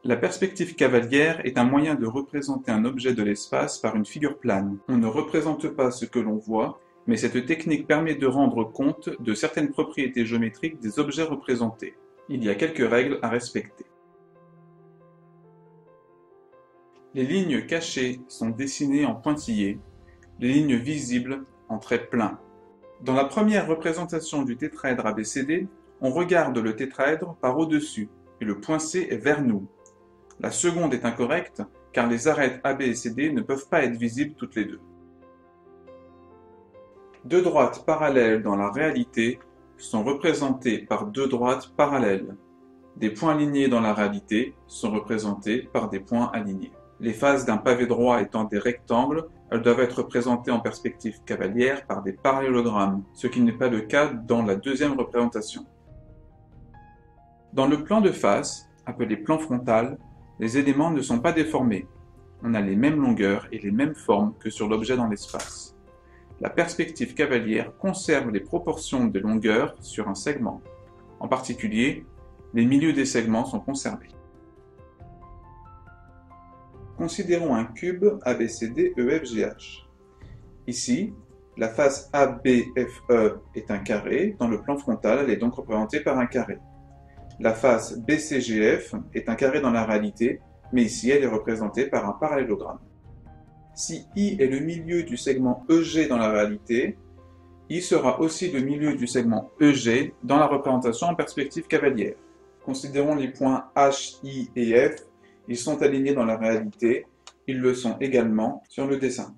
La perspective cavalière est un moyen de représenter un objet de l'espace par une figure plane. On ne représente pas ce que l'on voit, mais cette technique permet de rendre compte de certaines propriétés géométriques des objets représentés. Il y a quelques règles à respecter. Les lignes cachées sont dessinées en pointillés, les lignes visibles en traits pleins. Dans la première représentation du tétraèdre ABCD, on regarde le tétraèdre par au-dessus et le point C est vers nous. La seconde est incorrecte car les arêtes AB et CD ne peuvent pas être visibles toutes les deux. Deux droites parallèles dans la réalité sont représentées par deux droites parallèles. Des points alignés dans la réalité sont représentés par des points alignés. Les faces d'un pavé droit étant des rectangles, elles doivent être représentées en perspective cavalière par des parallélogrammes, ce qui n'est pas le cas dans la deuxième représentation. Dans le plan de face, appelé plan frontal, les éléments ne sont pas déformés. On a les mêmes longueurs et les mêmes formes que sur l'objet dans l'espace. La perspective cavalière conserve les proportions des longueurs sur un segment. En particulier, les milieux des segments sont conservés. Considérons un cube ABCDEFGH. Ici, la face ABFE est un carré. Dans le plan frontal, elle est donc représentée par un carré. La face BCGF est un carré dans la réalité, mais ici elle est représentée par un parallélogramme. Si I est le milieu du segment EG dans la réalité, I sera aussi le milieu du segment EG dans la représentation en perspective cavalière. Considérons les points H, I et F. Ils sont alignés dans la réalité, ils le sont également sur le dessin.